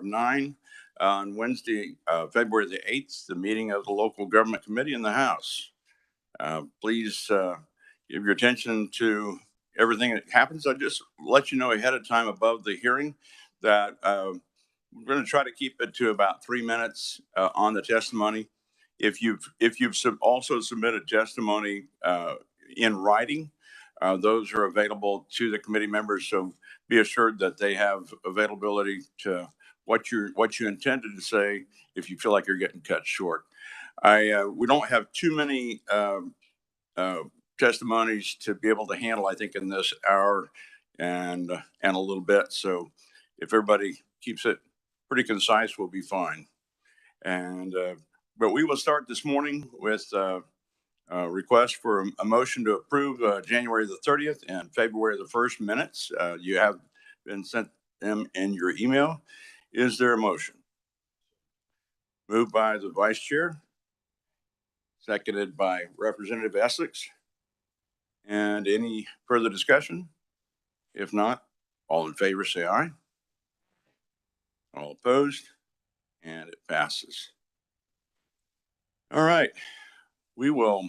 of 9 on Wednesday, February the 8th, the meeting of the local government committee in the House. Please give your attention to everything that happens. I just let you know ahead of time above the hearing that we're going to try to keep it to about 3 minutes on the testimony. If you've also submitted testimony in writing, those are available to the committee members. So be assured that they have availability to what you intended to say if you feel like you're getting cut short. We don't have too many testimonies to be able to handle, I think, in this hour and a little bit. So if everybody keeps it pretty concise, we'll be fine. And but we will start this morning with request for a motion to approve January the 30th and February the 1st minutes. You have been sent them in your email. Is there a motion? Moved by the vice chair, seconded by Representative Essex. And any further discussion? If not, all in favor say aye. All opposed? And it passes. All right. We will,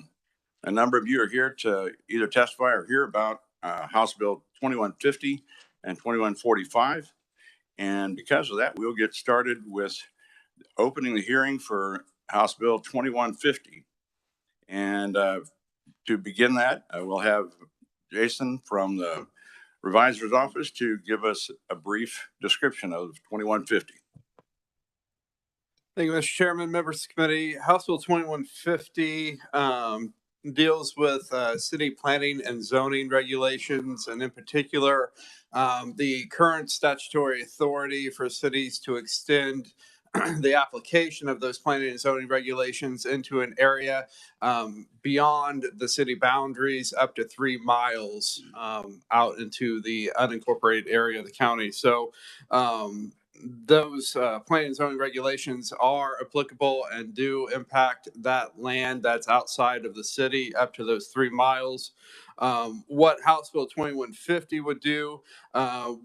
a number of you are here to either testify or hear about House Bill 2150 and 2145. And because of that, we'll get started with opening the hearing for House Bill 2150. And to begin that, we'll have Jason from the Revisor's Office to give us a brief description of 2150. Thank you, Mr. Chairman, members of the committee. House Bill 2150 deals with city planning and zoning regulations, and in particular, the current statutory authority for cities to extend the application of those planning and zoning regulations into an area beyond the city boundaries up to 3 miles out into the unincorporated area of the county. So those planning and zoning regulations are applicable and do impact that land that's outside of the city up to those 3 miles. What House Bill 2150 would do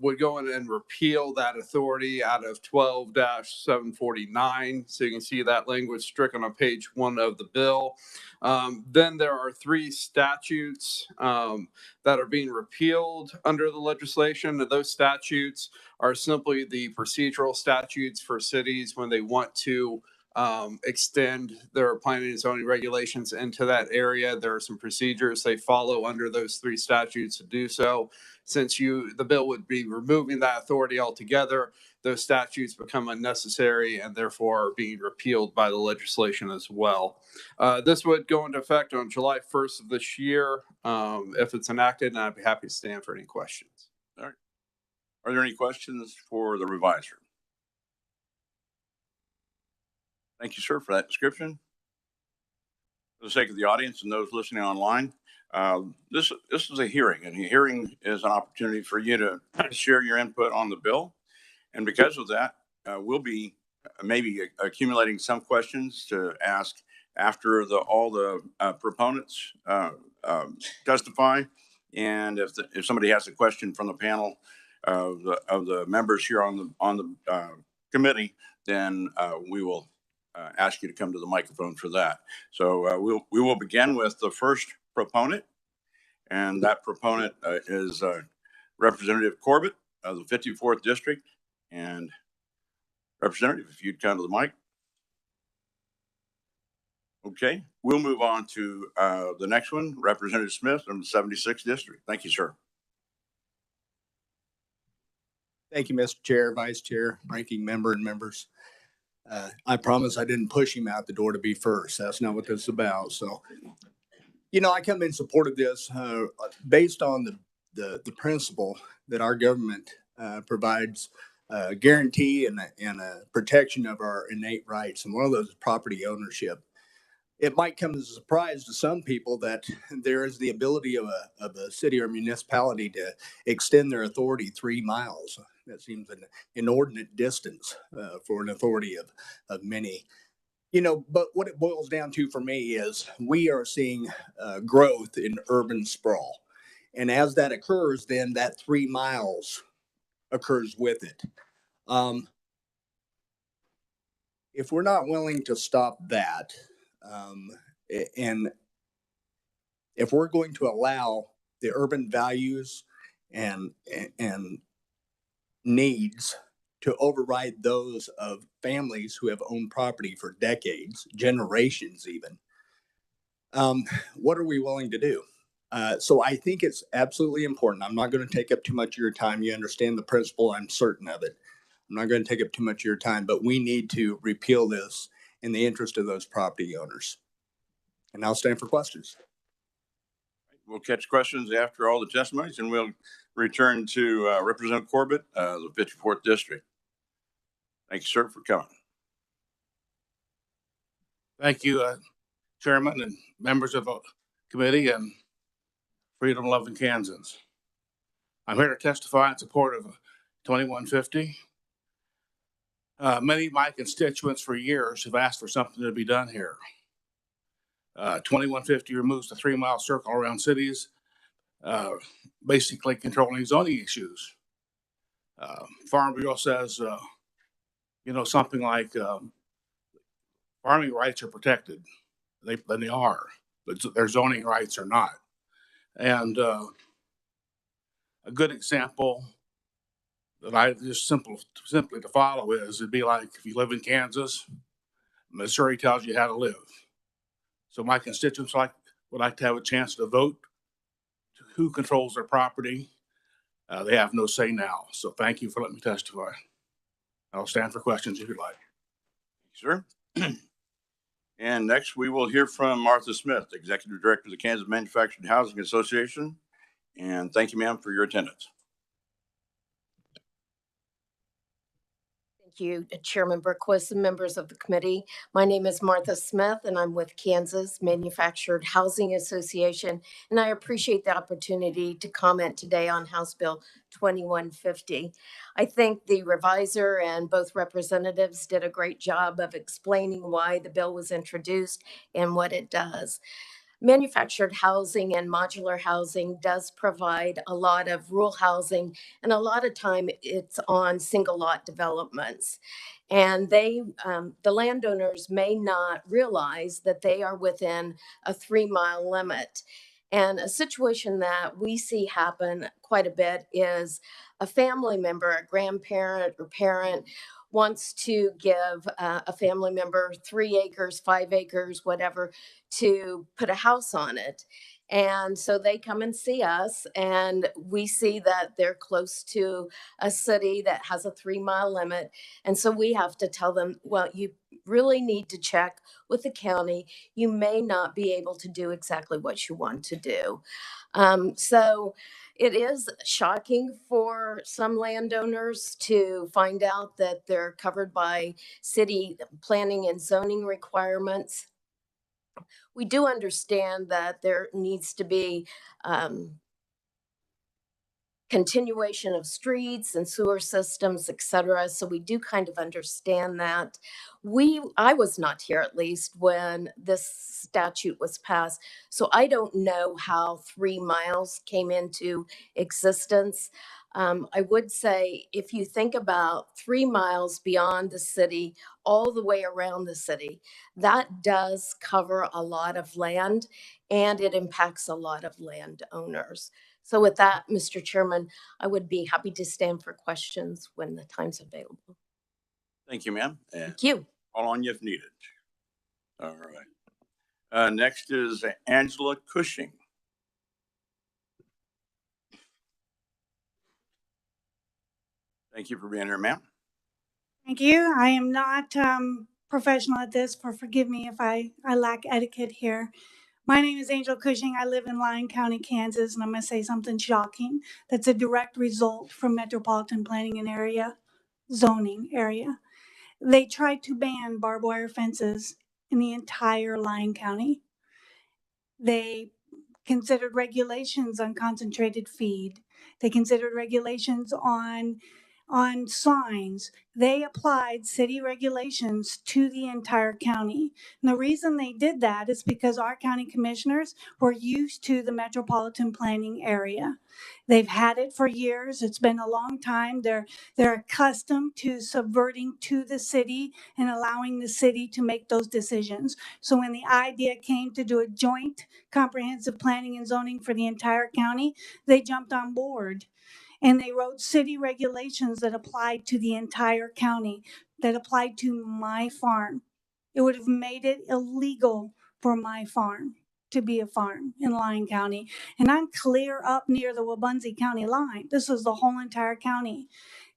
would go in and repeal that authority out of 12-749. So you can see that language stricken on page 1 of the bill. Then there are 3 statutes that are being repealed under the legislation. Those statutes are simply the procedural statutes for cities when they want to extend their planning and zoning regulations into that area. There are some procedures they follow under those 3 statutes to do so. Since the bill would be removing that authority altogether, those statutes become unnecessary and therefore are being repealed by the legislation as well. This would go into effect on July 1st of this year if it's enacted, and I'd be happy to stand for any questions. All right. Are there any questions for the revisor? Thank you, sir, for that description. For the sake of the audience and those listening online, this is a hearing, and a hearing is an opportunity for you to share your input on the bill. And because of that, we'll be maybe accumulating some questions to ask after all the proponents testify. And if somebody has a question from the panel of the members here on the committee, then we will ask you to come to the microphone for that. So we will begin with the first proponent, and that proponent is Representative Corbett of the 54th District. And Representative, if you'd come to the mic. Okay, we'll move on to the next one, Representative Smith from the 76th District. Thank you, sir. Thank you, Mr. Chair, Vice Chair, Ranking Member, and members. I promise I didn't push him out the door to be first. That's not what this is about. So, I come in support of this based on the principle that our government provides a guarantee and a protection of our innate rights. And one of those is property ownership. It might come as a surprise to some people that there is the ability of a city or municipality to extend their authority 3 miles. That seems an inordinate distance for an authority of many. But what it boils down to for me is we are seeing growth in urban sprawl. And as that occurs, then that 3 miles occurs with it. if we're not willing to stop that, and if we're going to allow the urban values and needs to override those of families who have owned property for decades, generations even, what are we willing to do? So I think it's absolutely important. I'm not going to take up too much of your time. You understand the principle. I'm certain of it. I'm not going to take up too much of your time, but we need to repeal this in the interest of those property owners. And I'll stand for questions. We'll catch questions after all the testimonies, and we'll return to Representative Corbett, the 54th District. Thank you, sir, for coming. Thank you, Chairman and members of the committee and freedom-loving Kansans. I'm here to testify in support of 2150. Many of my constituents for years have asked for something to be done here. 2150 removes the 3-mile circle around cities, basically controlling zoning issues. Farm Bureau says, something like farming rights are protected. They are, but their zoning rights are not. And a good example that I just simply to follow is it'd be like if you live in Kansas, Missouri tells you how to live. So my constituents would like to have a chance to vote to who controls their property. They have no say now. So thank you for letting me testify. I'll stand for questions if you'd like. Sir. And next we will hear from Martha Smith, Executive Director of the Kansas Manufactured Housing Association. And thank you, ma'am, for your attendance. Thank you, Chairman Berquist and members of the committee. My name is Martha Smith, and I'm with Kansas Manufactured Housing Association, and I appreciate the opportunity to comment today on House Bill 2150. I think the reviser and both representatives did a great job of explaining why the bill was introduced and what it does. Manufactured housing and modular housing does provide a lot of rural housing, and a lot of time it's on single lot developments. And the landowners may not realize that they are within a 3-mile limit. And a situation that we see happen quite a bit is a family member, a grandparent or parent wants to give a family member 3 acres, 5 acres, whatever, to put a house on it. And so they come and see us, and we see that they're close to a city that has a 3-mile limit. And so we have to tell them, well, you really need to check with the county. You may not be able to do exactly what you want to do. So it is shocking for some landowners to find out that they're covered by city planning and zoning requirements. We do understand that there needs to be continuation of streets and sewer systems, et cetera. So we do kind of understand that. I was not here, at least, when this statute was passed. So I don't know how 3 miles came into existence. I would say if you think about 3 miles beyond the city, all the way around the city, that does cover a lot of land, and it impacts a lot of landowners. So with that, Mr. Chairman, I would be happy to stand for questions when the time's available. Thank you, ma'am. And Thank you. call on you if needed. All right. Next is Angela Cushing. Thank you for being here, ma'am. Thank you. I am not professional at this, forgive me if I lack etiquette here. My name is Angel Cushing. I live in Lyon County, Kansas, and I'm going to say something shocking. That's a direct result from metropolitan planning and zoning area. They tried to ban barbed wire fences in the entire Lyon County. They considered regulations on concentrated feed. They considered regulations on on signs, they applied city regulations to the entire county. And the reason they did that is because our county commissioners were used to the metropolitan planning area. They've had it for years. It's been a long time. They're accustomed to subverting to the city and allowing the city to make those decisions. So when the idea came to do a joint comprehensive planning and zoning for the entire county, they jumped on board. And they wrote city regulations that applied to the entire county, that applied to my farm. It would have made it illegal for my farm to be a farm in Lyon County. And I'm clear up near the Wabaunsee County line. This is the whole entire county.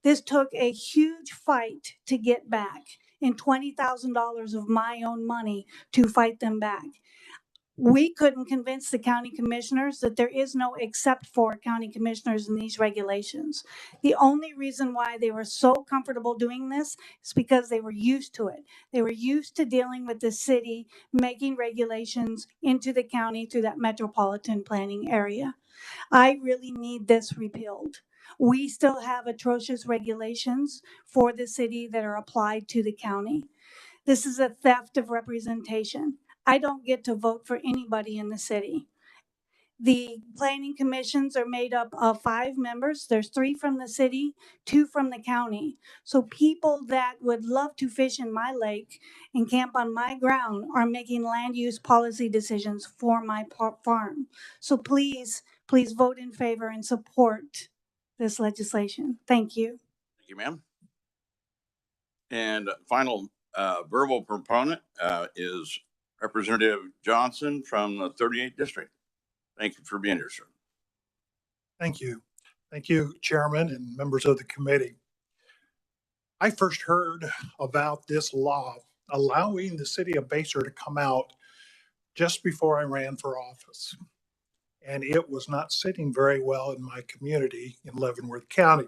This took a huge fight to get back, and $20,000 of my own money to fight them back. We couldn't convince the county commissioners that there is no except for county commissioners in these regulations. The only reason why they were so comfortable doing this is because they were used to it. They were used to dealing with the city making regulations into the county through that metropolitan planning area. I really need this repealed. We still have atrocious regulations for the city that are applied to the county. This is a theft of representation. I don't get to vote for anybody in the city. The planning commissions are made up of 5 members. There's 3 from the city, 2 from the county. So people that would love to fish in my lake and camp on my ground are making land use policy decisions for my farm. So please, please vote in favor and support this legislation. Thank you. Thank you, ma'am. And final verbal proponent is Representative Johnson from the 38th District. Thank you for being here, sir. Thank you. Thank you, Chairman and members of the committee. I first heard about this law allowing the city of Basehor to come out just before I ran for office. And it was not sitting very well in my community in Leavenworth County.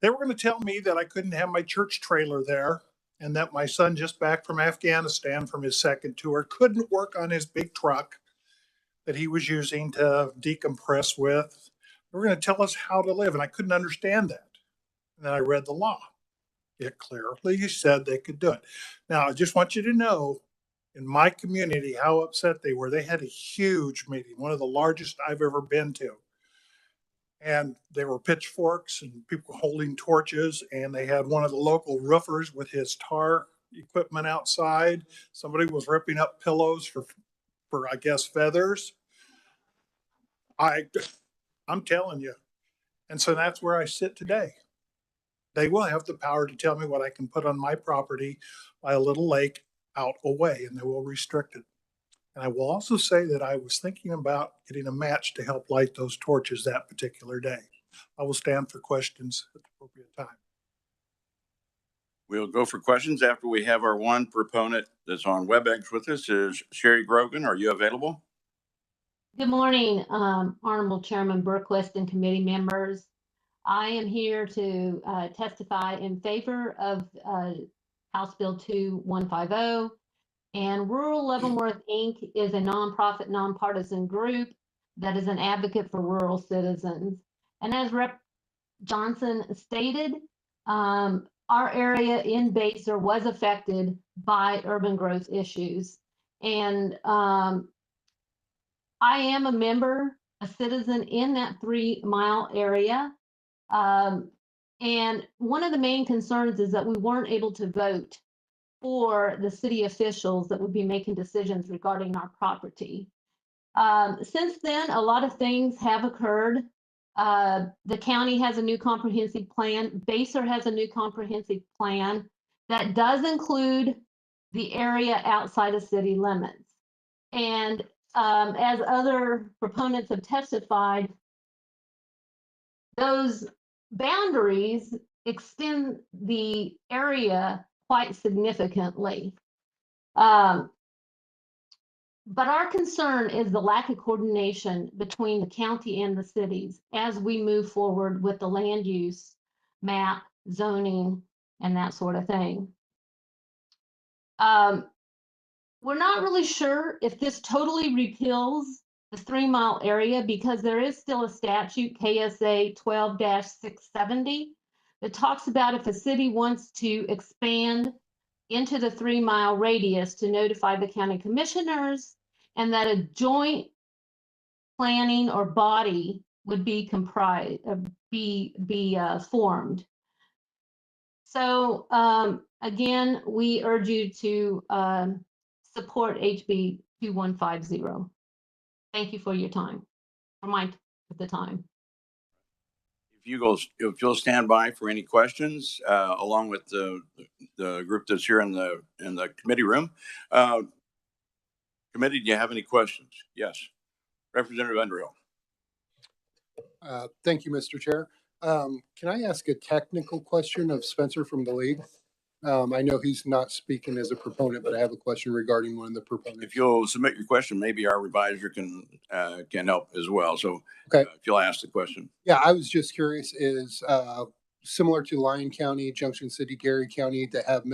They were going to tell me that I couldn't have my church trailer there, and that my son just back from Afghanistan from his second tour couldn't work on his big truck that he was using to decompress with. They were going to tell us how to live, and I couldn't understand that. And then I read the law. It clearly said they could do it. Now, I just want you to know, in my community, how upset they were. They had a huge meeting, one of the largest I've ever been to. And there were pitchforks and people holding torches, and they had one of the local roofers with his tar equipment outside. Somebody was ripping up pillows for I guess, feathers. I'm telling you. And so that's where I sit today. They will have the power to tell me what I can put on my property by a little lake out away, and they will restrict it. And I will also say that I was thinking about getting a match to help light those torches that particular day. I will stand for questions at the appropriate time. We'll go for questions after we have our one proponent that's on WebEx with us. Is Sherry Grogan. Are you available? Good morning, Honorable Chairman Berquist and committee members. I am here to testify in favor of House Bill 2150. And Rural Leavenworth, Inc. is a nonprofit, nonpartisan group that is an advocate for rural citizens. And as Rep. Johnson stated, our area in Basehor was affected by urban growth issues. And I am a member, a citizen in that 3-mile area. And one of the main concerns is that we weren't able to vote for the city officials that would be making decisions regarding our property. Since then, a lot of things have occurred. The county has a new comprehensive plan. Basehor has a new comprehensive plan that does include the area outside of city limits. And as other proponents have testified, those boundaries extend the area quite significantly. But our concern is the lack of coordination between the county and the cities as we move forward with the land use map, zoning, and that sort of thing. We're not really sure if this totally repeals the 3-mile area because there is still a statute, KSA 12-670, It talks about if a city wants to expand into the 3-mile radius to notify the county commissioners, and that a joint planning or body would be formed. So again, we urge you to support HB 2150. Thank you for your time, the time. If you'll stand by for any questions, along with the group that's here in the committee room. Committee, do you have any questions? Yes, Representative Underhill. Thank you, Mr. Chair. Can I ask a technical question of Spencer from the league? I know he's not speaking as a proponent, but I have a question regarding one of the proponents. If you'll submit your question, maybe our revisor can help as well. So okay. If you'll ask the question. Yeah, I was just curious, is similar to Lyon County, Junction City, Gary County, that have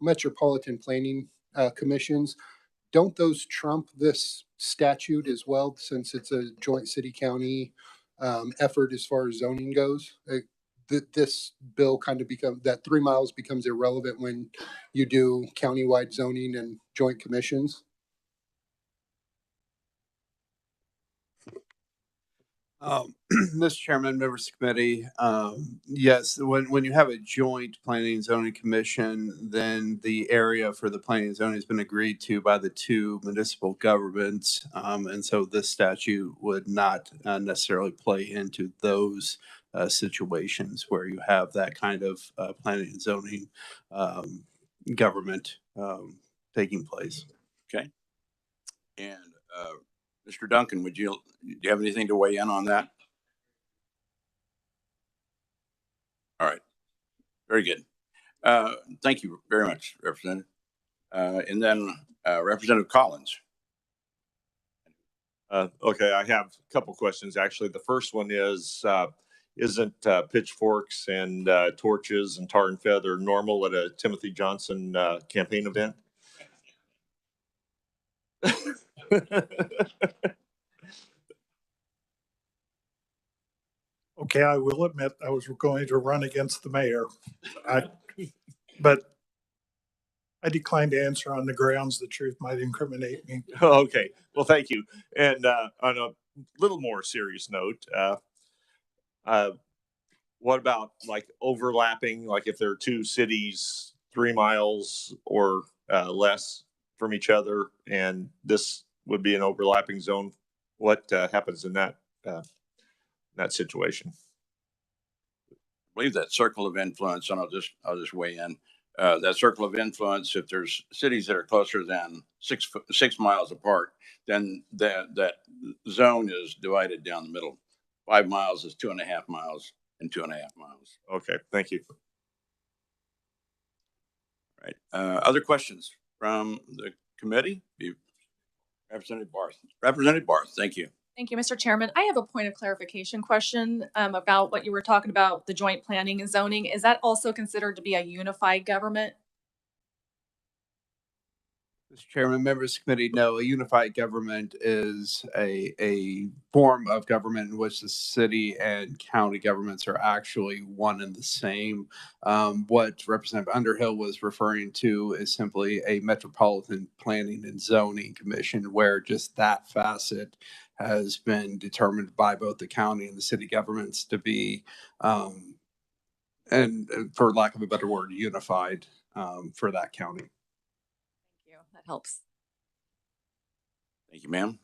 metropolitan planning commissions, don't those trump this statute as well, since it's a joint city-county effort as far as zoning goes? This bill kind of that 3 miles becomes irrelevant when you do countywide zoning and joint commissions. Mr. Chairman, members of the committee, yes, when you have a joint planning and zoning commission, then the area for the planning and zoning has been agreed to by the two municipal governments. And so this statute would not necessarily play into those situations where you have that kind of planning and zoning government taking place. Okay. And Mr. Duncan, do you have anything to weigh in on that? All right. Very good. Thank you very much, Representative. And then Representative Collins. Okay, I have a couple questions, actually. The first one is, isn't pitchforks and torches and tar and feather normal at a Timothy Johnson campaign event? Okay, I will admit I was going to run against the mayor, but I declined to answer on the grounds the truth might incriminate me. Okay, well, thank you. And on a little more serious note, what about like overlapping, like if there are two cities 3 miles or less from each other, and this would be an overlapping zone? What happens in that situation? I believe that circle of influence, and I'll just weigh in. That circle of influence, if there's cities that are closer than 6 miles apart, then that zone is divided down the middle. 5 miles is 2.5 miles and 2.5 miles. Okay, thank you. All right. Other questions from the committee? Representative Barth. Representative Barth, thank you. Thank you, Mr. Chairman. I have a point of clarification question about what you were talking about, the joint planning and zoning. Is that also considered to be a unified government? Mr. Chairman, members of the committee, no, a unified government is a form of government in which the city and county governments are actually one and the same. What Representative Underhill was referring to is simply a metropolitan planning and zoning commission, where just that facet has been determined by both the county and the city governments to be, and for lack of a better word, unified for that county. That helps. Thank you, ma'am.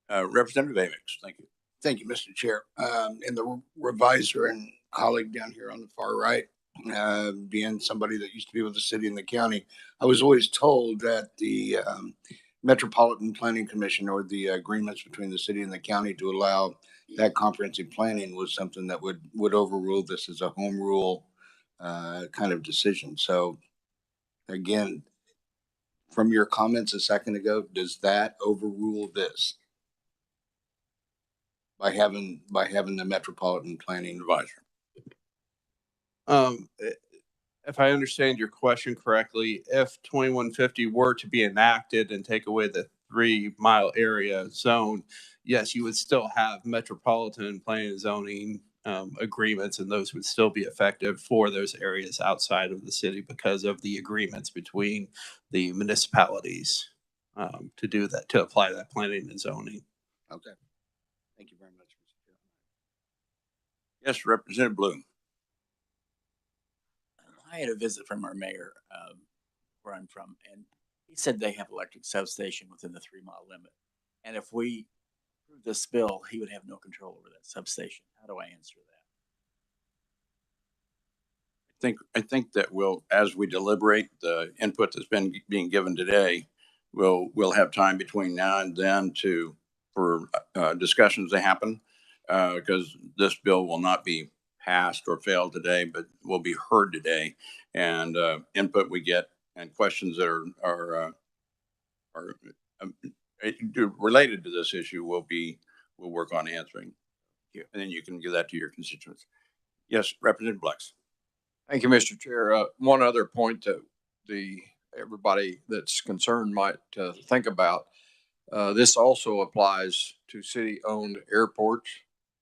Representative Amix, thank you. Thank you, Mr. Chair. And the revisor and colleague down here on the far right, being somebody that used to be with the city and the county, I was always told that the Metropolitan Planning Commission, or the agreements between the city and the county to allow that comprehensive planning, was something that would overrule this as a home rule kind of decision. So again, from your comments a second ago, does that overrule this by having the Metropolitan Planning Advisor? If I understand your question correctly, if 2150 were to be enacted and take away the 3 mile area zone, yes, you would still have metropolitan planning and zoning agreements, and those would still be effective for those areas outside of the city because of the agreements between the municipalities to do that, to apply that planning and zoning. Okay. Thank you very much, Mr. Chairman. Yes, Representative Bloom. I had a visit from our mayor, where I'm from, and he said they have electric substation within the 3 mile limit. And if we approve this bill, he would have no control over that substation. How do I answer that? I think that as we deliberate the input that's being given today, we'll have time between now and then for discussions to happen, because this bill will not be passed or failed today, but will be heard today, and input we get and questions that are related to this issue we'll work on answering, and then you can give that to your constituents. Yes, Representative Blex. Thank you, Mr. Chair. One other point that everybody that's concerned might think about. This also applies to city-owned airports,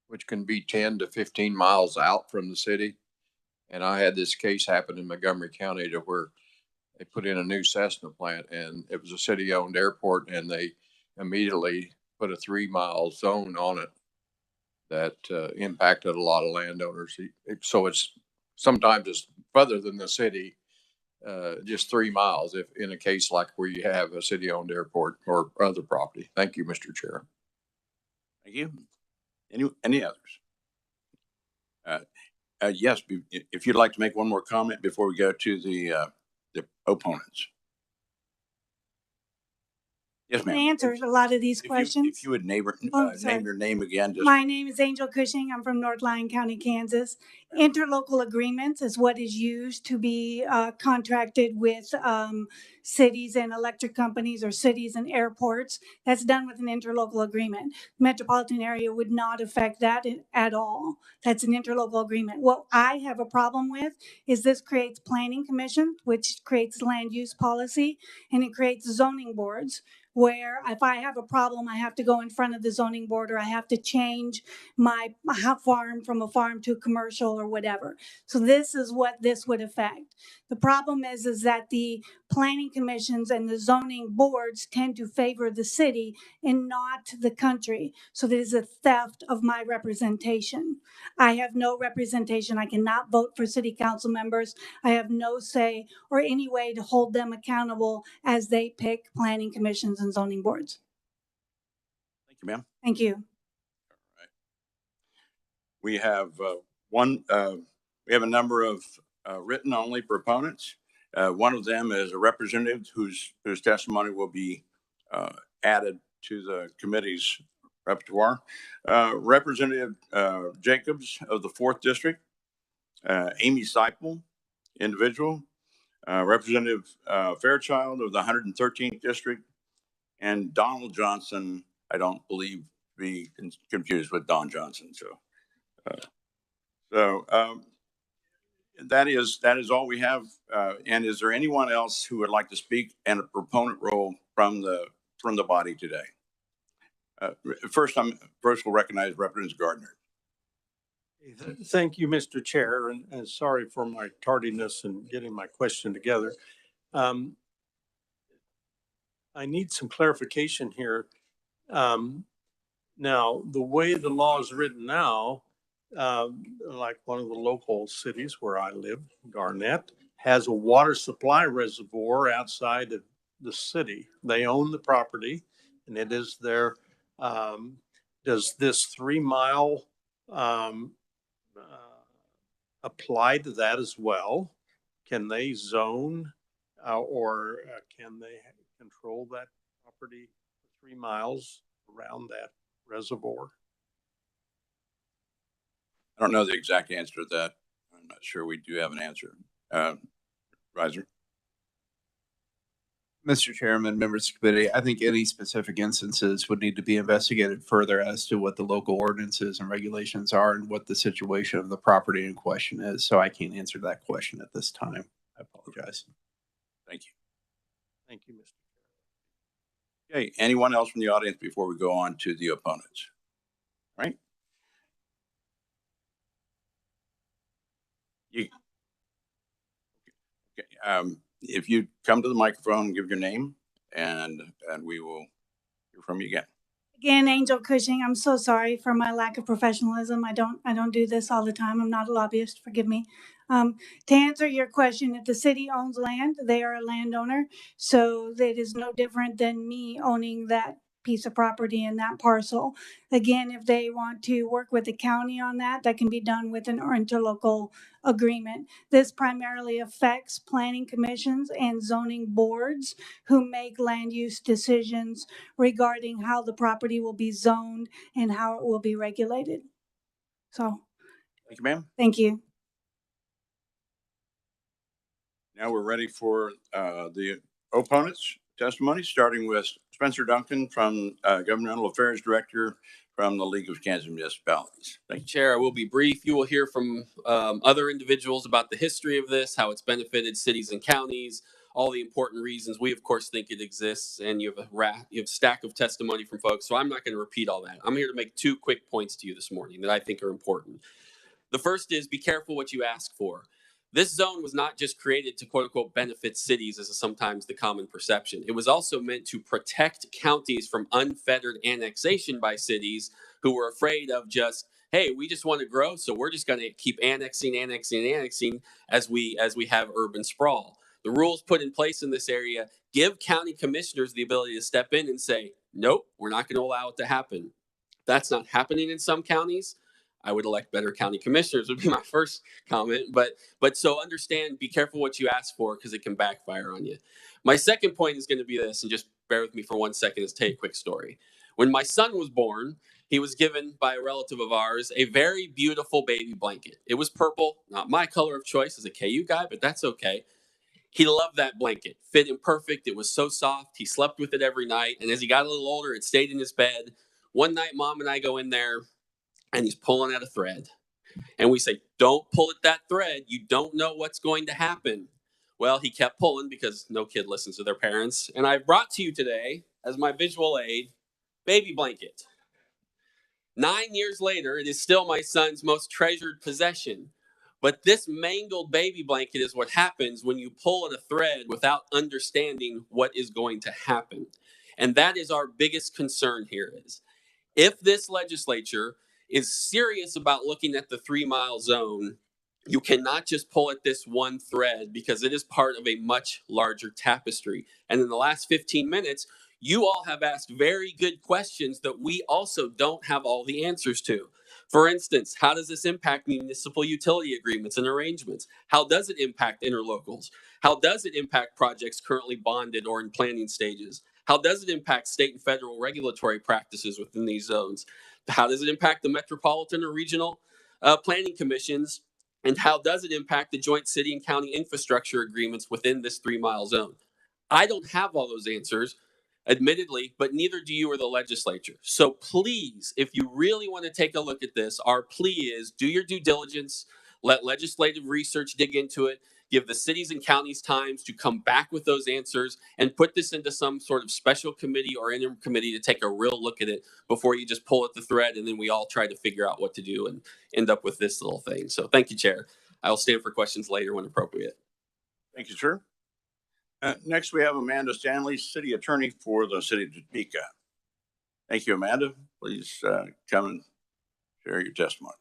which can be 10 to 15 miles out from the city. And I had this case happen in Montgomery County to where they put in a new Cessna plant, and it was a city-owned airport, and they immediately put a 3 mile zone on it that impacted a lot of landowners. So sometimes it's further than the city, just 3 miles if in a case like where you have a city-owned airport or other property. Thank you, Mr. Chair. Thank you. Any others? Yes, if you'd like to make one more comment before we go to the opponents. Yes, ma'am. Answered a lot of these questions. If you would name your name again. My name is Angel Cushing. I'm from North Lyon County, Kansas. Interlocal agreements is what is used to be contracted with cities and electric companies or cities and airports. That's done with an interlocal agreement. Metropolitan area would not affect that at all. That's an interlocal agreement. What I have a problem with is this creates planning commission, which creates land use policy, and it creates zoning boards, where if I have a problem, I have to go in front of the zoning board, or I have to change my farm from a farm to commercial or whatever. So this is what this would affect. The problem is that the planning commissions and the zoning boards tend to favor the city and not the country. So there is a theft of my representation. I have no representation. I cannot vote for city council members. I have no say or any way to hold them accountable as they pick planning commissions and zoning boards. Thank you, ma'am. Thank you. All right. We have we have a number of written only proponents. One of them is a representative whose testimony will be added to the committee's repertoire. Representative Jacobs of the 4th District, Amy Seipel, individual, Representative Fairchild of the 113th District, and Donald Johnson, I don't believe be confused with Don Johnson. That is all we have. And is there anyone else who would like to speak in a proponent role from the body today? First we'll recognize Representative Gardner. Thank you, Mr. Chair, and sorry for my tardiness in getting my question together. I need some clarification here. Now, the way the law is written now, like one of the local cities where I live, Garnett, has a water supply reservoir outside of the city. They own the property, and it is their, does this 3 mile apply to that as well? Can they zone or can they control that property for 3 miles around that reservoir? I don't know the exact answer to that. I'm not sure we do have an answer. Riser. Mr. Chairman, members of the committee, I think any specific instances would need to be investigated further as to what the local ordinances and regulations are and what the situation of the property in question is. So I can't answer that question at this time. I apologize. Thank you. Thank you, Mr. Chair. Okay, anyone else from the audience before we go on to the opponents? All right. If you come to the microphone, give your name, and we will hear from you again. Again, Angel Cushing, I'm so sorry for my lack of professionalism. I don't do this all the time. I'm not a lobbyist, forgive me. To answer your question, if the city owns land, they are a landowner. So it is no different than me owning that piece of property in that parcel. Again, if they want to work with the county on that, that can be done with an interlocal agreement. This primarily affects planning commissions and zoning boards who make land use decisions regarding how the property will be zoned and how it will be regulated. So, Thank you, ma'am. thank you. Now we're ready for the opponents' testimony, starting with Spencer Duncan from Governmental Affairs Director from the League of Kansas Municipalities. Thank you. Chair, I will be brief. You will hear from other individuals about the history of this, how it's benefited cities and counties, all the important reasons. We, of course, think it exists, and you have a stack of testimony from folks, so I'm not going to repeat all that. I'm here to make 2 quick points to you this morning that I think are important. The first is be careful what you ask for. This zone was not just created to quote unquote benefit cities, as is sometimes the common perception. It was also meant to protect counties from unfettered annexation by cities who were afraid of just, hey, we just want to grow, so we're just going to keep annexing as we have urban sprawl. The rules put in place in this area give county commissioners the ability to step in and say, nope, we're not going to allow it to happen. That's not happening in some counties. I would elect better county commissioners would be my first comment. But so understand, be careful what you ask for because it can backfire on you. My second point is going to be this, and just bear with me for 1 second to tell you a quick story. When my son was born, he was given by a relative of ours a very beautiful baby blanket. It was purple, not my color of choice as a KU guy, but that's okay. He loved that blanket, fit him perfect. It was so soft. He slept with it every night. And as he got a little older, it stayed in his bed. One night, Mom and I go in there, and he's pulling at a thread. And we say, don't pull at that thread. You don't know what's going to happen. Well, he kept pulling because no kid listens to their parents. And I brought to you today, as my visual aid, baby blanket. 9 years later, it is still my son's most treasured possession. But this mangled baby blanket is what happens when you pull at a thread without understanding what is going to happen. And that is our biggest concern here is, if this legislature is serious about looking at the 3 mile zone, you cannot just pull at this one thread because it is part of a much larger tapestry. And in the last 15 minutes, you all have asked very good questions that we also don't have all the answers to. For instance, how does this impact municipal utility agreements and arrangements? How does it impact interlocals? How does it impact projects currently bonded or in planning stages? How does it impact state and federal regulatory practices within these zones? How does it impact the metropolitan or regional planning commissions? And how does it impact the joint city and county infrastructure agreements within this 3 mile zone? I don't have all those answers, admittedly, but neither do you or the legislature. So please, if you really want to take a look at this, our plea is do your due diligence, let legislative research dig into it, give the cities and counties times to come back with those answers, and put this into some sort of special committee or interim committee to take a real look at it before you just pull at the thread and then we all try to figure out what to do and end up with this little thing. So thank you, Chair. I will stand for questions later when appropriate. Thank you, sir. Next, we have Amanda Stanley, City Attorney for the City of Topeka. Thank you, Amanda. Please come and share your testimony.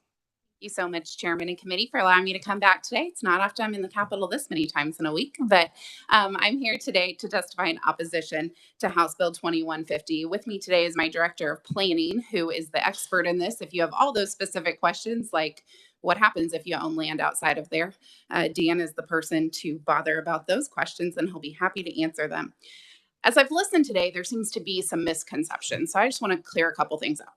Thank you so much, Chairman and Committee, for allowing me to come back today. It's not often I'm in the Capitol this many times in a week, but I'm here today to testify in opposition to House Bill 2150. With me today is my Director of Planning, who is the expert in this. If you have all those specific questions, like what happens if you own land outside of there, Dan is the person to bother about those questions, and he'll be happy to answer them. As I've listened today, there seems to be some misconceptions, so I just want to clear a couple things up.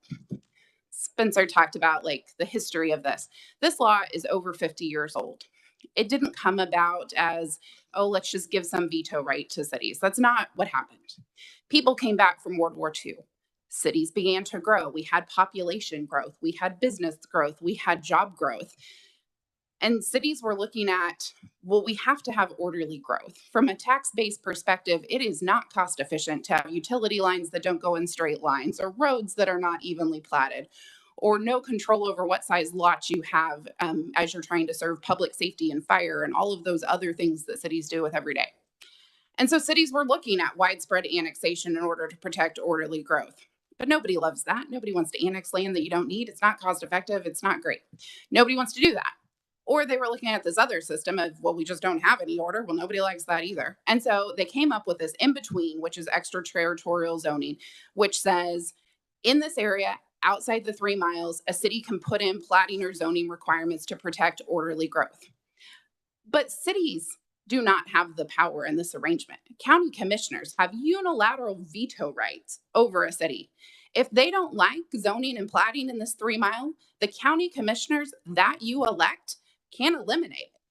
Spencer talked about like the history of this. This law is over 50 years old. It didn't come about as, oh, let's just give some veto right to cities. That's not what happened. People came back from World War II. Cities began to grow. We had population growth. We had business growth. We had job growth. And cities were looking at, well, we have to have orderly growth. From a tax-based perspective, it is not cost efficient to have utility lines that don't go in straight lines or roads that are not evenly platted or no control over what size lots you have as you're trying to serve public safety and fire and all of those other things that cities deal with every day. And so cities were looking at widespread annexation in order to protect orderly growth. But nobody loves that. Nobody wants to annex land that you don't need. It's not cost effective. It's not great. Nobody wants to do that. Or they were looking at this other system of, well, we just don't have any order. Well, nobody likes that either. And so they came up with this in between, which is extraterritorial zoning, which says in this area, outside the 3 miles, a city can put in plating or zoning requirements to protect orderly growth. But cities do not have the power in this arrangement. County commissioners have unilateral veto rights over a city. If they don't like zoning and plating in this 3 mile, the county commissioners that you elect can eliminate it.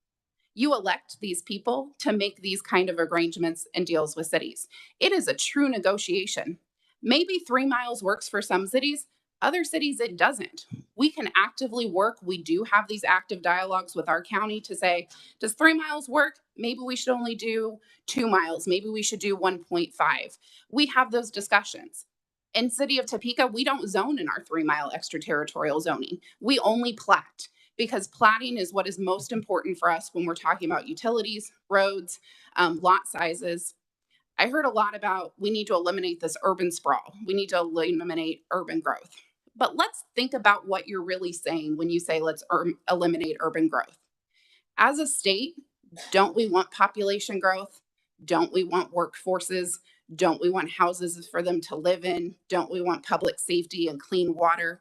You elect these people to make these kind of arrangements and deals with cities. It is a true negotiation. Maybe 3 miles works for some cities, other cities it doesn't. We can actively work. We do have these active dialogues with our county to say, does 3 miles work? Maybe we should only do 2 miles. Maybe we should do 1.5. We have those discussions. In city of Topeka, we don't zone in our 3 mile extraterritorial zoning. We only plat, because platting is what is most important for us when we're talking about utilities, roads, lot sizes. I heard a lot about we need to eliminate this urban sprawl. We need to eliminate urban growth. But let's think about what you're really saying when you say let's eliminate urban growth. As a state, don't we want population growth? Don't we want workforces? Don't we want houses for them to live in? Don't we want public safety and clean water?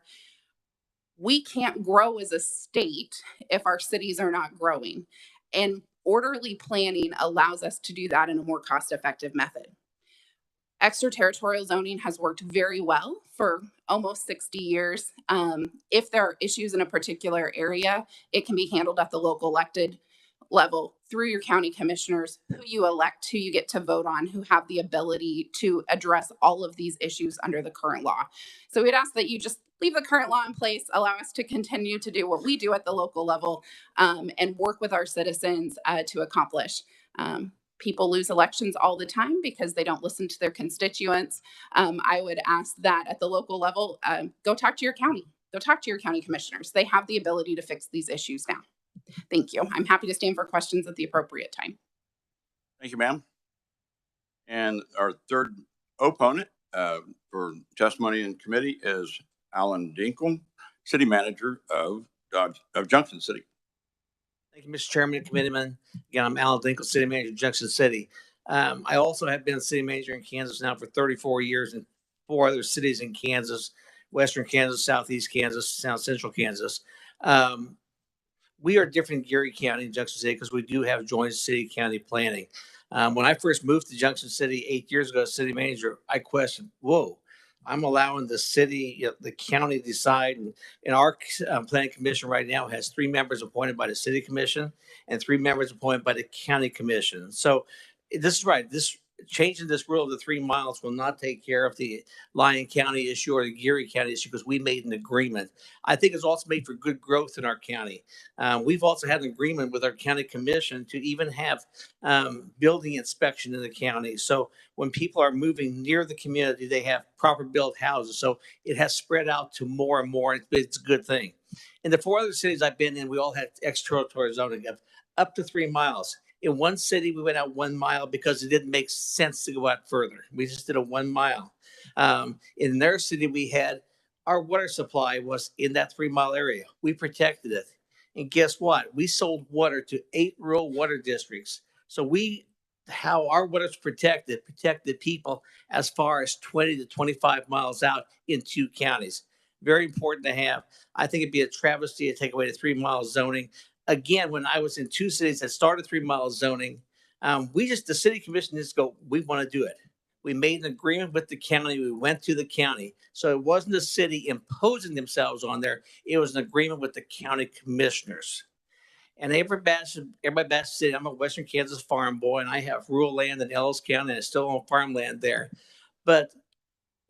We can't grow as a state if our cities are not growing. And orderly planning allows us to do that in a more cost-effective method. Extraterritorial zoning has worked very well for almost 60 years. If there are issues in a particular area, it can be handled at the local elected level through your county commissioners, who you elect, who you get to vote on, who have the ability to address all of these issues under the current law. So we'd ask that you just leave the current law in place, allow us to continue to do what we do at the local level, and work with our citizens to accomplish. People lose elections all the time because they don't listen to their constituents. I would ask that at the local level, go talk to your county. Go talk to your county commissioners. They have the ability to fix these issues now. Thank you. I'm happy to stand for questions at the appropriate time. Thank you, ma'am. And our third opponent for testimony in committee is Alan Dinkle, City Manager of Junction City. Thank you, Mr. Chairman and Committeeman. Again, I'm Alan Dinkle, City Manager of Junction City. I also have been City Manager in Kansas now for 34 years in 4 other cities in Kansas, Western Kansas, Southeast Kansas, South Central Kansas. We are different in Geary County and Junction City because we do have joint city-county planning. When I first moved to Junction City 8 years ago as city manager, I questioned, whoa, I'm allowing the city, the county decide. And our planning commission right now has 3 members appointed by the city commission and 3 members appointed by the county commission. So this is right. This changing this rule of the 3 miles will not take care of the Lyon County issue or the Geary County issue because we made an agreement. I think it's also made for good growth in our county. We've also had an agreement with our county commission to even have building inspection in the county. So when people are moving near the community, they have proper built houses. So it has spread out to more and more. It's a good thing. In the 4 other cities I've been in, we all had extraterritorial zoning of up to 3 miles. In one city, we went out 1 mile because it didn't make sense to go out further. We just did a 1 mile. In their city, we had our water supply was in that 3 mile area. We protected it. And guess what? We sold water to 8 rural water districts. So how our water is protected people as far as 20 to 25 miles out in 2 counties. Very important to have. I think it'd be a travesty to take away the 3 mile zoning. Again, when I was in 2 cities that started 3 mile zoning, the city commission just go, we want to do it. We made an agreement with the county. We went to the county. So it wasn't the city imposing themselves on there. It was an agreement with the county commissioners. And everybody city, I'm a Western Kansas farm boy, and I have rural land in Ellis County, and I still own farmland there. But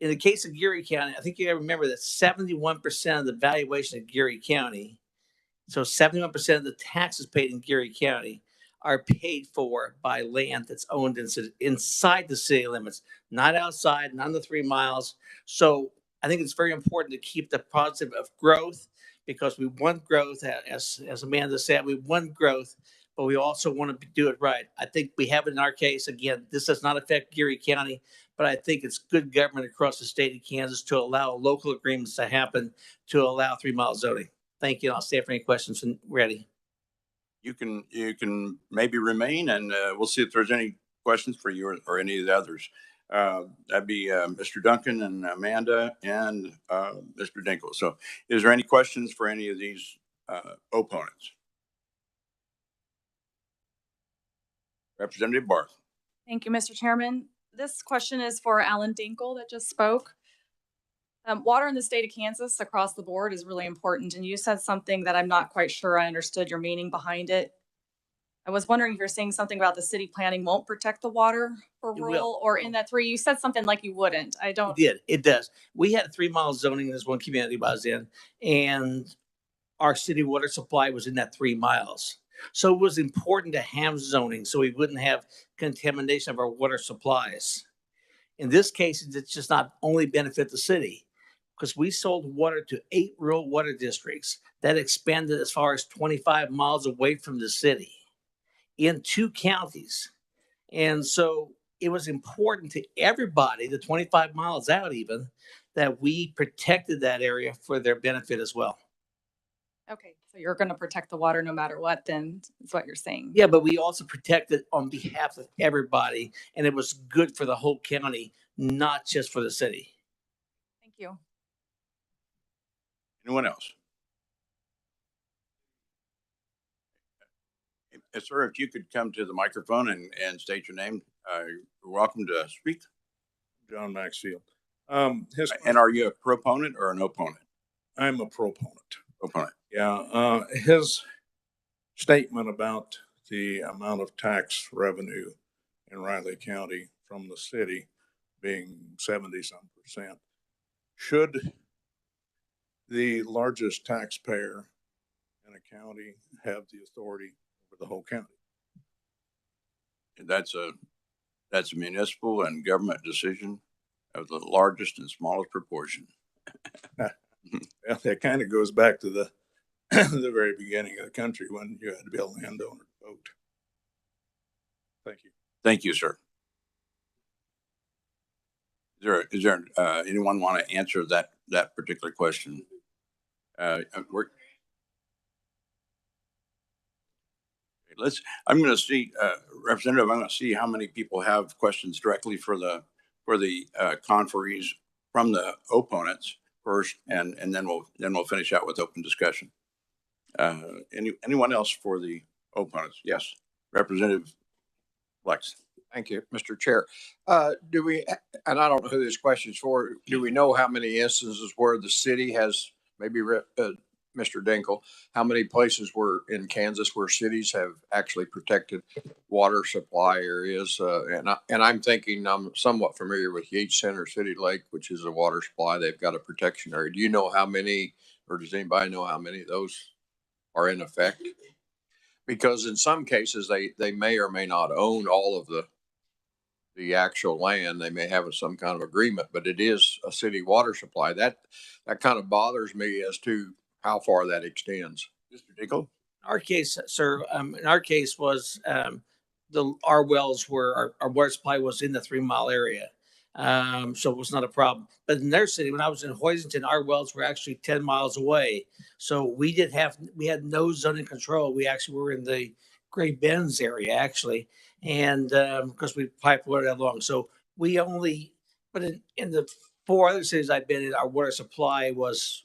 in the case of Geary County, I think you gotta remember that 71% of the valuation of Geary County, so 71% of the taxes paid in Geary County are paid for by land that's owned inside the city limits, not outside, not in the 3 miles. So I think it's very important to keep the positive of growth because we want growth, as Amanda said, we want growth, but we also want to do it right. I think we have it in our case. Again, this does not affect Geary County, but I think it's good government across the state of Kansas to allow local agreements to happen to allow 3 mile zoning. Thank you. I'll stay for any questions when ready. You can maybe remain, and we'll see if there's any questions for you or any of the others. That'd be Mr. Duncan and Amanda and Mr. Dinkle. So is there any questions for any of these opponents? Representative Barth. Thank you, Mr. Chairman. This question is for Alan Dinkle that just spoke. Water in the state of Kansas across the board is really important. And you said something that I'm not quite sure I understood your meaning behind it. I was wondering if you're saying something about the city planning won't protect the water for rural, or in that 3, you said something like you wouldn't. I don't. It did. It does. We had 3 mile zoning in this one community I was in, and our city water supply was in that 3 miles. So it was important to have zoning so we wouldn't have contamination of our water supplies. In this case, it's just not only benefit the city because we sold water to 8 rural water districts that expanded as far as 25 miles away from the city in 2 counties. And so it was important to everybody, the 25 miles out even, that we protected that area for their benefit as well. Okay, so you're going to protect the water no matter what, then is what you're saying. Yeah, but we also protected on behalf of everybody, and it was good for the whole county, not just for the city. Thank you. Anyone else? Sir, if you could come to the microphone and state your name, you're welcome to speak. John Maxfield. And are you a proponent or an opponent? I'm a proponent. Opponent. Yeah. His statement about the amount of tax revenue in Riley County from the city being 70-some%. Should the largest taxpayer in a county have the authority over the whole county? That's a municipal and government decision of the largest and smallest proportion. Well, that kind of goes back to the the very beginning of the country when you had to be a landowner to vote. Thank you. Thank you, sir. Is there anyone want to answer that particular question? I'm going to see, Representative, I'm going to see how many people have questions directly for the conferees from the opponents first, and then we'll finish out with open discussion. Anyone else for the opponents? Yes, Representative Lex. Thank you, Mr. Chair. Do we, and I don't know who this question is for, do we know how many instances where the city has, maybe Mr. Dinkle, how many places were in Kansas where cities have actually protected water supply areas? And I'm thinking, I'm somewhat familiar with Yates Center City Lake, which is a water supply. They've got a protection area. Do you know how many, or does anybody know how many of those are in effect? Because in some cases, they may or may not own all of the actual land. They may have some kind of agreement, but it is a city water supply. That kind of bothers me as to how far that extends. Mr. Dinkle? Our case, sir, in our case was our wells were, our water supply was in the 3 mile area. So it was not a problem. But in their city, when I was in Hoisington, our wells were actually 10 miles away. So we had no zoning control. We actually were in the Great Bends area, actually. And because we piped water that long. So we only, but in the 4 other cities I've been in, our water supply was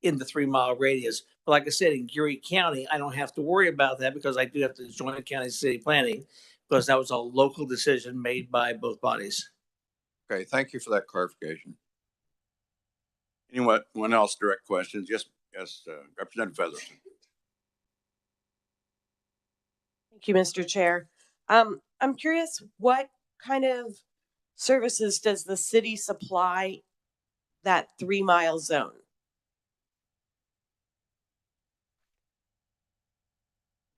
in the 3 mile radius. But like I said, in Geary County, I don't have to worry about that because I do have to join the county city planning because that was a local decision made by both bodies. Okay, thank you for that clarification. Anyone else direct questions? Yes, Representative Featherston. Thank you, Mr. Chair. I'm curious, what kind of services does the city supply that 3 mile zone?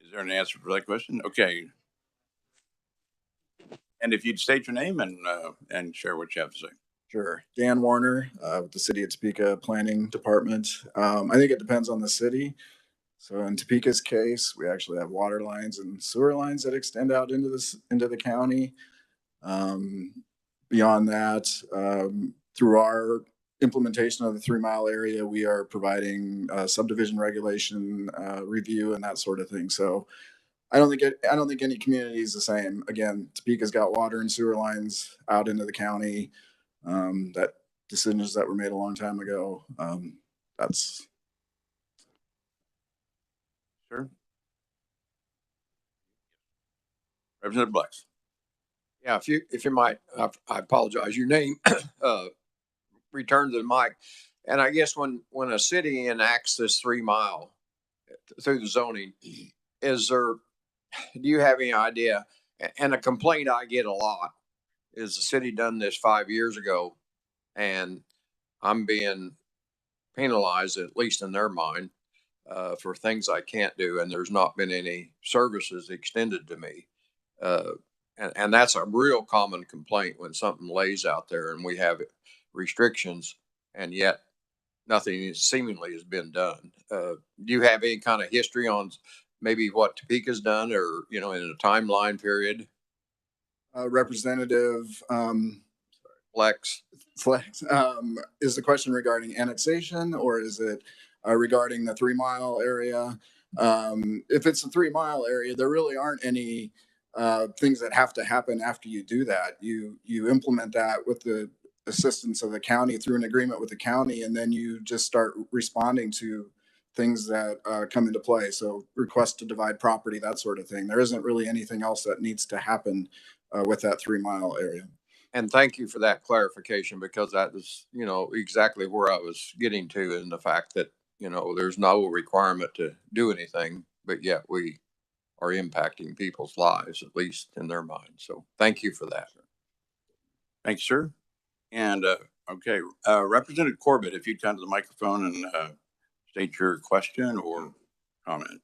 Is there an answer for that question? Okay. And if you'd state your name and share what you have to say. Sure. Dan Warner, with the City of Topeka Planning Department. I think it depends on the city. So in Topeka's case, we actually have water lines and sewer lines that extend out into the county. Beyond that, through our implementation of the 3 Mile area, we are providing subdivision regulation review and that sort of thing. So I don't think any community is the same. Again, Topeka's got water and sewer lines out into the county. That decisions that were made a long time ago. That's Sure. Representative Blex. Yeah, if you might, I apologize. Your name, return to the mic. And I guess when a city enacts this 3 Mile through the zoning, do you have any idea? And a complaint I get a lot is the city done this 5 years ago, and I'm being penalized, at least in their mind, for things I can't do, and there's not been any services extended to me. And that's a real common complaint when something lays out there and we have restrictions, and yet nothing seemingly has been done. Do you have any kind of history on maybe what Topeka's done, or in a timeline period? Representative Flex. Is the question regarding annexation, or is it regarding the 3 Mile area? If it's a 3 Mile area, there really aren't any things that have to happen after you do that. You implement that with the assistance of the county through an agreement with the county, and then you just start responding to things that come into play. So requests to divide property, that sort of thing. There isn't really anything else that needs to happen with that 3 Mile area. And thank you for that clarification, because that is, exactly where I was getting to, in the fact that, there's no requirement to do anything, but yet we are impacting people's lives, at least in their minds. So thank you for that. Thank you, sir. And okay, Representative Corbett, if you'd come to the microphone and state your question or comment.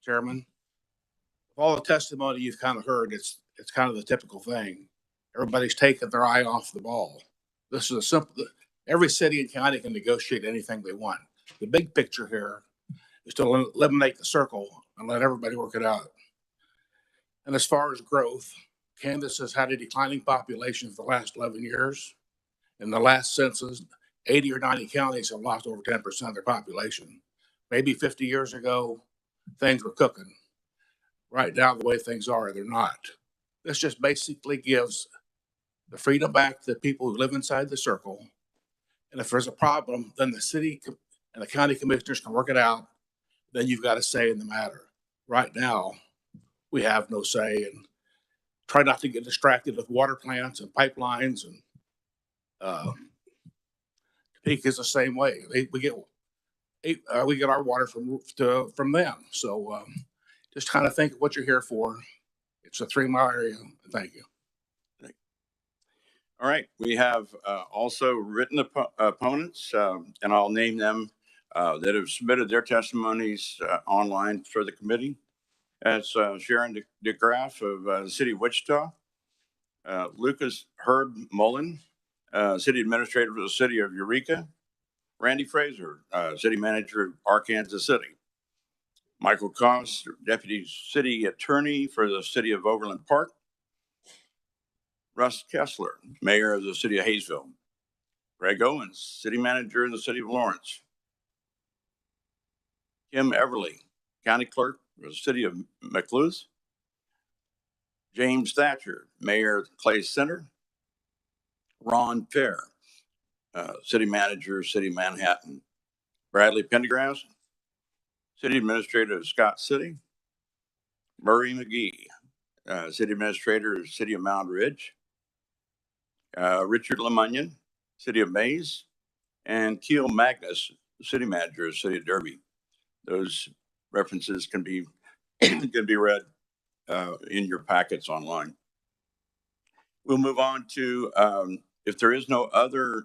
Chairman, of all the testimony you've kind of heard, it's kind of the typical thing. Everybody's taking their eye off the ball. This is a simple. Every city and county can negotiate anything they want. The big picture here is to eliminate the circle and let everybody work it out. And as far as growth, Kansas has had a declining population for the last 11 years. In the last census, 80 or 90 counties have lost over 10% of their population. Maybe 50 years ago, things were cooking. Right now, the way things are, they're not. This just basically gives the freedom back to the people who live inside the circle. And if there's a problem, then the city and the county commissioners can work it out. Then you've got a say in the matter. Right now, we have no say, and try not to get distracted with water plants and pipelines. And Topeka is the same way. We get our water from them. So just kind of think of what you're here for. It's a 3 Mile area. Thank you. All right, we have also written opponents, and I'll name them that have submitted their testimonies online for the committee. That's Sharon DeGraff of the City of Wichita, Lucas Herb Mullen, City Administrator for the City of Eureka, Randy Fraser, City Manager of Arkansas City, Michael Koss, Deputy City Attorney for the City of Overland Park, Russ Kessler, Mayor of the City of Hayesville, Greg Owens, City Manager in the City of Lawrence, Kim Everly, County Clerk for the City of McLuth, James Thatcher, Mayor of Clay Center, Ron Fair, City Manager, City of Manhattan, Bradley Pendergrass, City Administrator of Scott City, Murray McGee, City Administrator, City of Mound Ridge, Richard Lemunion, City of Mays, and Keel Magnus, City Manager of City of Derby. Those references can be read in your packets online. We'll move on to, if there is no other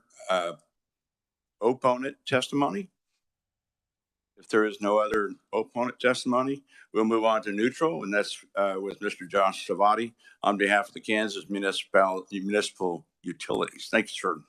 opponent testimony, If there is no other opponent testimony, we'll move on to neutral, and that's with Mr. Josh Savati on behalf of the Kansas Municipal Utilities. Thank you, sir.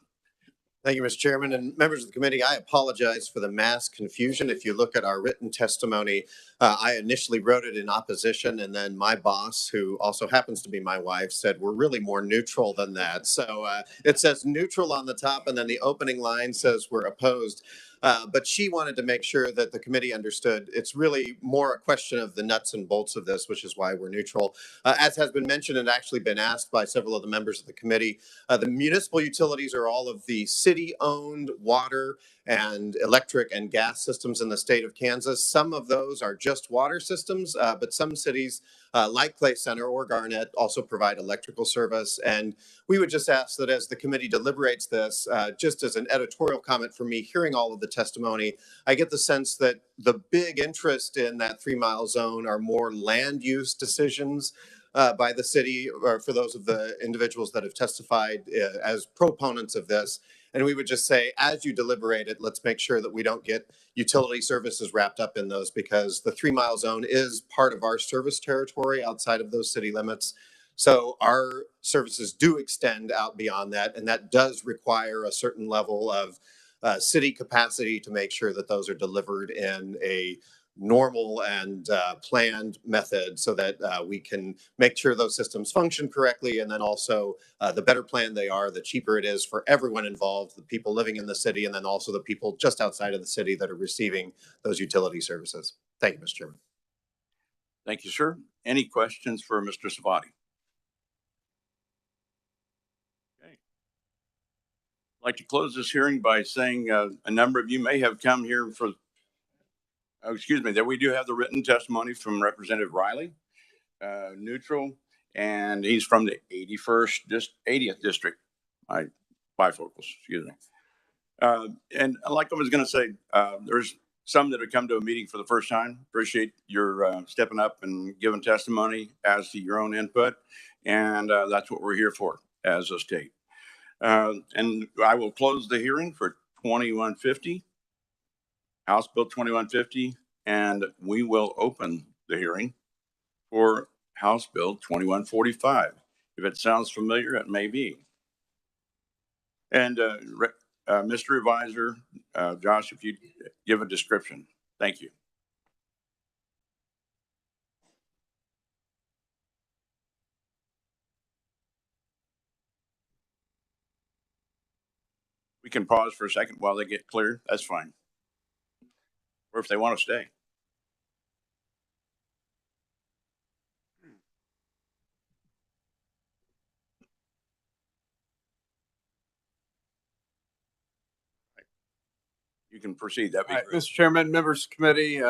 Thank you, Mr. Chairman and members of the committee. I apologize for the mass confusion. If you look at our written testimony, I initially wrote it in opposition, and then my boss, who also happens to be my wife, said we're really more neutral than that. So it says neutral on the top, and then the opening line says we're opposed. But she wanted to make sure that the committee understood it's really more a question of the nuts and bolts of this, which is why we're neutral. As has been mentioned and actually been asked by several of the members of the committee, the municipal utilities are all of the city-owned water and electric and gas systems in the state of Kansas. Some of those are just water systems, but some cities like Clay Center or Garnett also provide electrical service. And we would just ask that as the committee deliberates this, just as an editorial comment for me, hearing all of the testimony, I get the sense that the big interest in that 3 mile zone are more land use decisions by the city, or for those of the individuals that have testified as proponents of this. And we would just say, as you deliberate it, let's make sure that we don't get utility services wrapped up in those, because the 3 mile zone is part of our service territory outside of those city limits. So our services do extend out beyond that, and that does require a certain level of city capacity to make sure that those are delivered in a normal and planned method, so that we can make sure those systems function correctly. And then also the better planned they are, the cheaper it is for everyone involved, the people living in the city, and then also the people just outside of the city that are receiving those utility services. Thank you, Mr. Chairman. Thank you, sir. Any questions for Mr. Savati? Okay. I'd like to close this hearing by saying a number of you may have come here for that we do have the written testimony from Representative Riley, neutral, and he's from the 80th district. Bifocals, excuse me. And like I was going to say, there's some that have come to a meeting for the first time. Appreciate your stepping up and giving testimony as to your own input, and that's what we're here for as a state. And I will close the hearing for 2150. House Bill 2150, and we will open the hearing for House Bill 2145. If it sounds familiar, it may be. And Mr. Advisor, Josh, if you give a description. Thank you. We can pause for a second while they get clear. That's fine. Or if they want to stay. You can proceed. That'd be great. Mr. Chairman, members of the committee,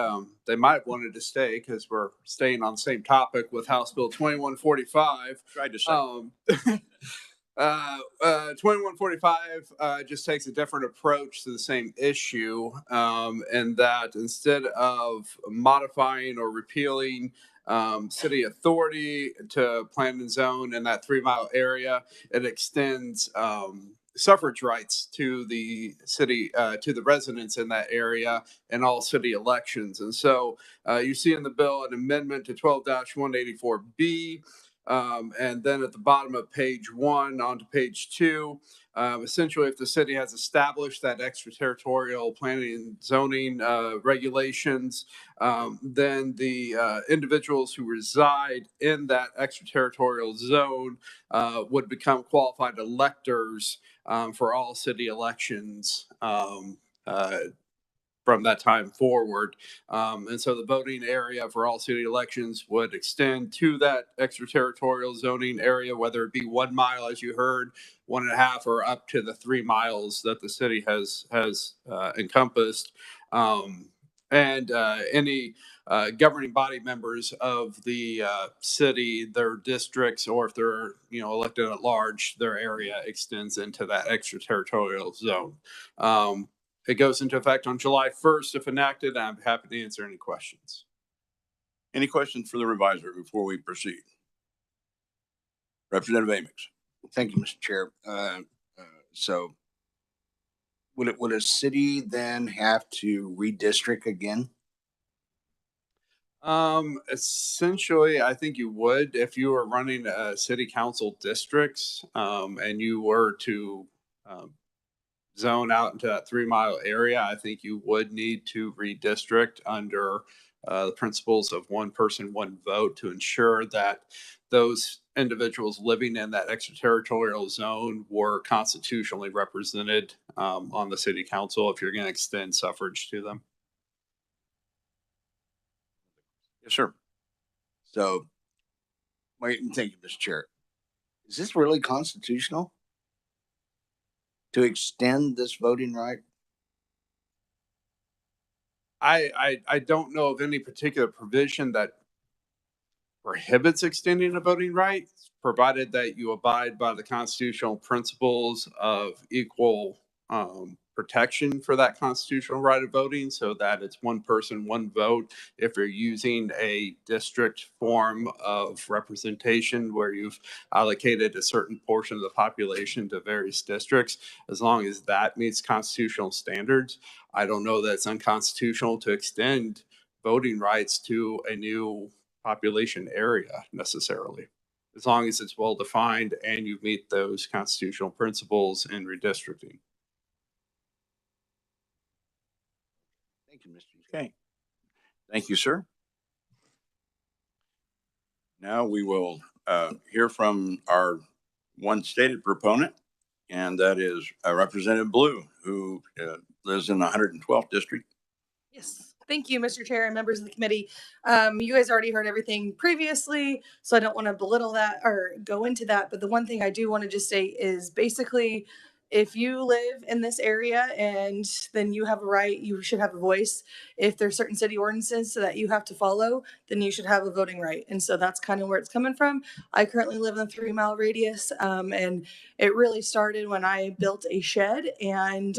they might have wanted to stay because we're staying on the same topic with House Bill 2145. Tried to say. 2145 just takes a different approach to the same issue, and that instead of modifying or repealing city authority to plan and zone in that 3 mile area, it extends suffrage rights to the city, to the residents in that area in all city elections. And so you see in the bill an amendment to 12-184B. And then at the bottom of page 1 onto page 2, essentially, if the city has established that extraterritorial planning and zoning regulations, then the individuals who reside in that extraterritorial zone would become qualified electors for all city elections from that time forward. And so the voting area for all city elections would extend to that extraterritorial zoning area, whether it be 1 mile, as you heard, 1.5, or up to the 3 miles that the city has encompassed. And any governing body members of the city, their districts, or if they're elected at large, their area extends into that extraterritorial zone. It goes into effect on July 1st if enacted. I'm happy to answer any questions. Any questions for the revisor before we proceed? Representative Amix. Thank you, Mr. Chair. So would a city then have to redistrict again? Essentially, I think you would if you were running city council districts, and you were to zone out into that 3 mile area. I think you would need to redistrict under the principles of one person, one vote to ensure that those individuals living in that extraterritorial zone were constitutionally represented on the city council if you're going to extend suffrage to them. Yes, sir. So, wait and thank you, Mr. Chair. Is this really constitutional to extend this voting right? I don't know of any particular provision that prohibits extending a voting right, provided that you abide by the constitutional principles of equal protection for that constitutional right of voting, so that it's one person, one vote. If you're using a district form of representation where you've allocated a certain portion of the population to various districts, as long as that meets constitutional standards, I don't know that it's unconstitutional to extend voting rights to a new population area necessarily, as long as it's well defined and you meet those constitutional principles in redistricting. Thank you, Mr. Okay. Thank you, sir. Now we will hear from our one stated proponent, and that is Representative Blue, who lives in the 112th district. Yes. Thank you, Mr. Chair and members of the committee. You guys already heard everything previously, so I don't want to belittle that or go into that. But the one thing I do want to just say is basically, if you live in this area and then you have a right, you should have a voice. If there's certain city ordinances that you have to follow, then you should have a voting right. And so that's kind of where it's coming from. I currently live in a 3-mile radius, and it really started when I built a shed. And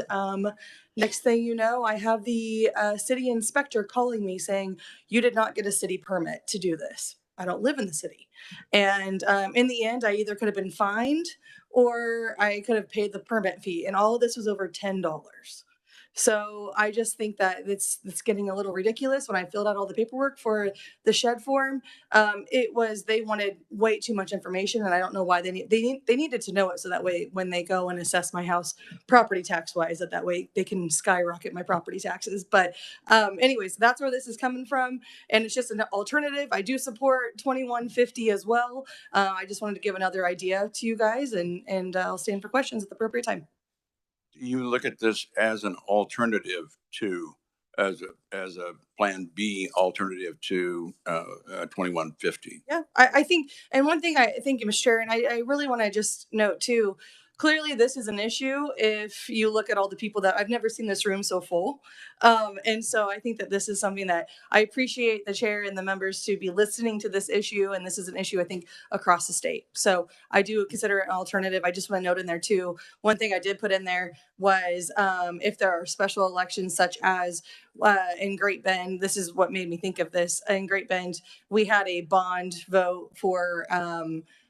next thing you know, I have the city inspector calling me saying, you did not get a city permit to do this. I don't live in the city. And in the end, I either could have been fined or I could have paid the permit fee. And all of this was over $10. So I just think that it's getting a little ridiculous. When I filled out all the paperwork for the shed form, they wanted way too much information, and I don't know why they needed to know it so that way when they go and assess my house property tax wise, that way they can skyrocket my property taxes. But anyways, that's where this is coming from, and it's just an alternative. I do support 2150 as well. I just wanted to give another idea to you guys, and I'll stand for questions at the appropriate time. You look at this as an alternative to, as a plan B alternative to 2150. Yeah, I think, and one thing I think, Mr. Chair, and I really want to just note too, clearly this is an issue if you look at all the people that I've never seen this room so full. And so I think that this is something that I appreciate the chair and the members to be listening to this issue. And this is an issue, I think, across the state. So I do consider it an alternative. I just want to note in there too, one thing I did put in there was if there are special elections such as in Great Bend, this is what made me think of this. In Great Bend, we had a bond vote for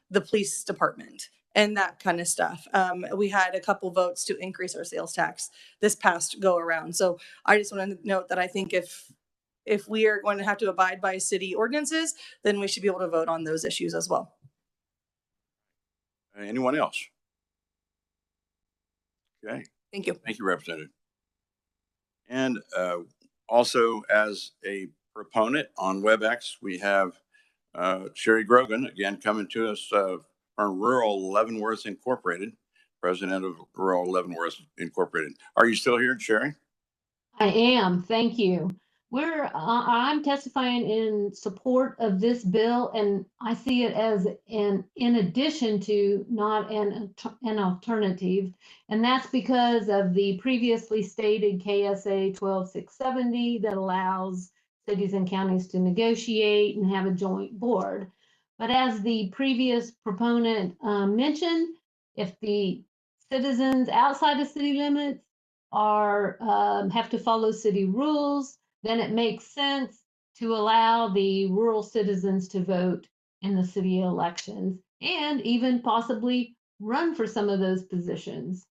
the police department and that kind of stuff. We had a couple votes to increase our sales tax this past go around. So I just want to note that I think if we are going to have to abide by city ordinances, then we should be able to vote on those issues as well. Anyone else? Okay. Thank you. Thank you, Representative. And also as a proponent on WebEx, we have Sherry Grogan, again, coming to us from Rural Leavenworth Incorporated, president of Rural Leavenworth Incorporated. Are you still here, Sherry? I am. Thank you. I'm testifying in support of this bill, and I see it as in addition to, not an alternative. And that's because of the previously stated KSA 12670 that allows cities and counties to negotiate and have a joint board. But as the previous proponent mentioned, if the citizens outside the city limits have to follow city rules, then it makes sense to allow the rural citizens to vote in the city elections and even possibly run for some of those positions.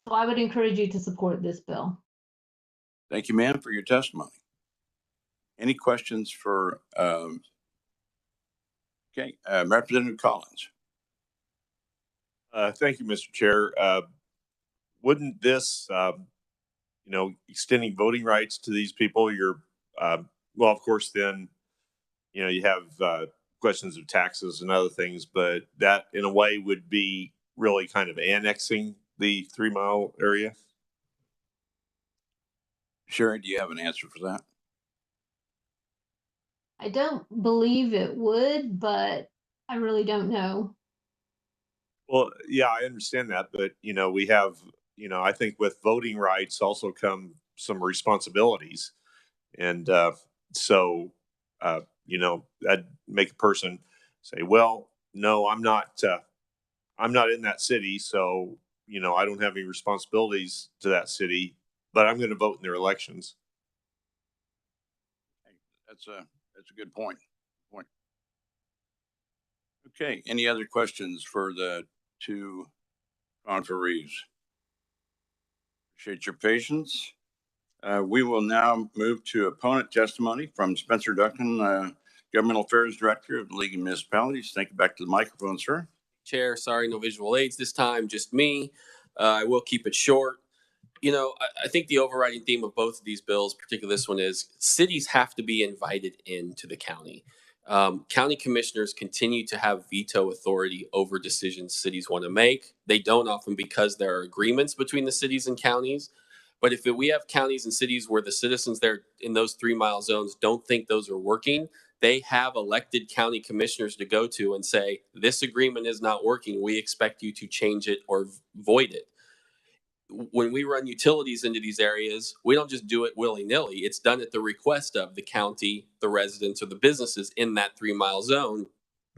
So I would encourage you to support this bill. Thank you, ma'am, for your testimony. Any questions for, Representative Collins? Thank you, Mr. Chair. Wouldn't this, extending voting rights to these people, well, of course, then, you have questions of taxes and other things, but that in a way would be really kind of annexing the 3 mile area. Sherry, do you have an answer for that? I don't believe it would, but I really don't know. Well, yeah, I understand that, but we have, I think with voting rights also come some responsibilities, and so that'd make a person say, "Well, no, I'm not in that city, so I don't have any responsibilities to that city, but I'm going to vote in their elections." That's a good point. Okay, any other questions for the two conferees? Appreciate your patience. We will now move to opponent testimony from Spencer Duncan, Governmental Affairs Director of the League of Municipalities. Thank you. Back to the microphone, sir. Chair, sorry, no visual aids this time, just me. I will keep it short. I think the overriding theme of both of these bills, particularly this one, is cities have to be invited into the county. County commissioners continue to have veto authority over decisions cities want to make. They don't often because there are agreements between the cities and counties. But if we have counties and cities where the citizens there in those 3 mile zones don't think those are working, they have elected county commissioners to go to and say, this agreement is not working. We expect you to change it or void it. When we run utilities into these areas, we don't just do it willy-nilly. It's done at the request of the county, the residents, or the businesses in that 3 mile zone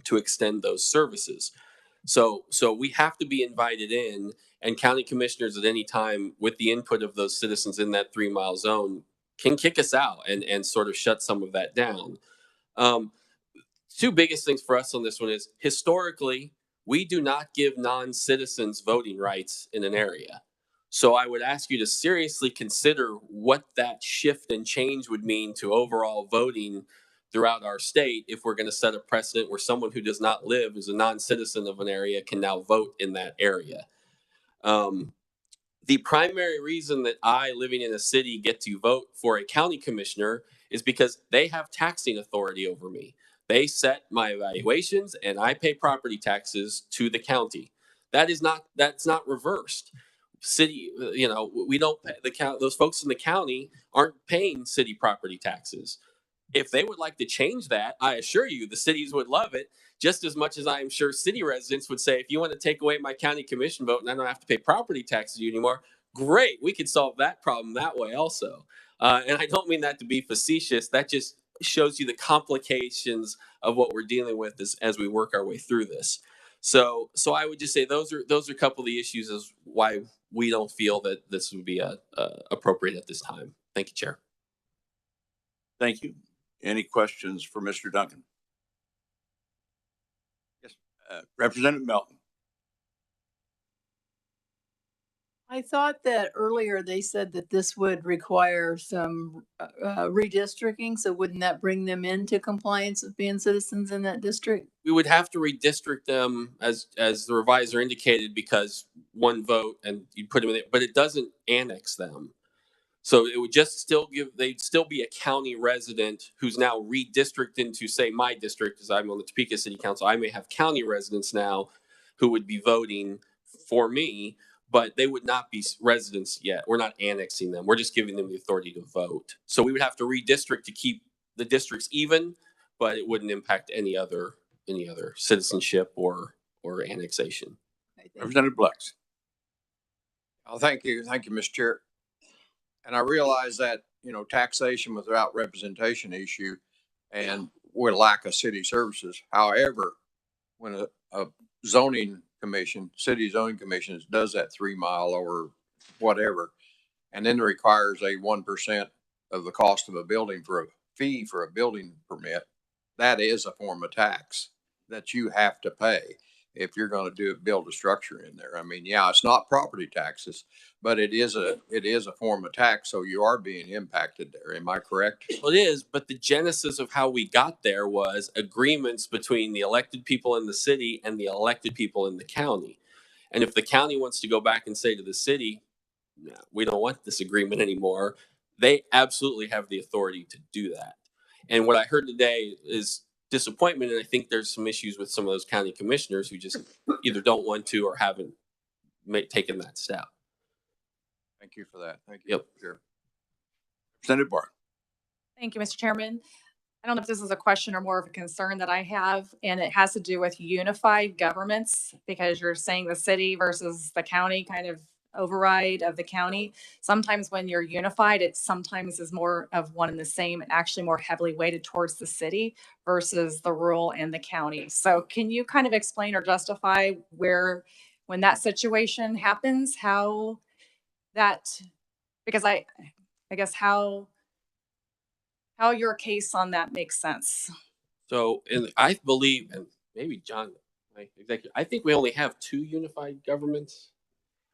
to extend those services. So we have to be invited in, and county commissioners at any time with the input of those citizens in that 3 mile zone can kick us out and sort of shut some of that down. Two biggest things for us on this one is historically, we do not give non-citizens voting rights in an area. So I would ask you to seriously consider what that shift and change would mean to overall voting throughout our state if we're going to set a precedent where someone who does not live as a non-citizen of an area can now vote in that area. The primary reason that I, living in a city, get to vote for a county commissioner is because they have taxing authority over me. They set my evaluations and I pay property taxes to the county. That's not reversed. City, we don't pay those folks in the county aren't paying city property taxes. If they would like to change that, I assure you the cities would love it just as much as I am sure city residents would say, if you want to take away my county commission vote and I don't have to pay property taxes to you anymore, great, we could solve that problem that way also. And I don't mean that to be facetious. That just shows you the complications of what we're dealing with as we work our way through this. So I would just say those are a couple of the issues as why we don't feel that this would be appropriate at this time. Thank you, Chair. Thank you. Any questions for Mr. Duncan? Yes, Representative Melton. I thought that earlier they said that this would require some redistricting. So wouldn't that bring them into compliance with being citizens in that district? We would have to redistrict them as the revisor indicated because one vote and you put them in it, but it doesn't annex them. So it would just they'd still be a county resident who's now redistricted into, say, my district, as I'm on the Topeka City Council. I may have county residents now who would be voting for me, but they would not be residents yet. We're not annexing them. We're just giving them the authority to vote. So we would have to redistrict to keep the districts even, but it wouldn't impact any other citizenship or annexation. Representative Blex. Oh, thank you, Mr. Chair. And I realize that, taxation without representation issue and with lack of city services. However, when a zoning commission, city zoning commission does that 3 mile or whatever, and then requires a 1% of the cost of a building for a fee for a building permit, that is a form of tax that you have to pay. if you're going to build a structure in there. I mean, yeah, it's not property taxes, but it is a form of tax. So you are being impacted there. Am I correct? Well, it is, but the genesis of how we got there was agreements between the elected people in the city and the elected people in the county. And if the county wants to go back and say to the city, no, we don't want this agreement anymore, they absolutely have the authority to do that. And what I heard today is disappointment. And I think there's some issues with some of those county commissioners who just either don't want to or haven't taken that step. Thank you for that. Thank you. Yep. Sure. Representative Barr. Thank you, Mr. Chairman. I don't know if this is a question or more of a concern that I have, and it has to do with unified governments, because you're saying the city versus the county kind of override of the county. Sometimes when you're unified, it sometimes is more of one and the same and actually more heavily weighted towards the city versus the rural and the county. So can you kind of explain or justify where, when that situation happens, how that, because I guess how your case on that makes sense. So, and I believe, and maybe John, my executive, I think we only have two unified governments.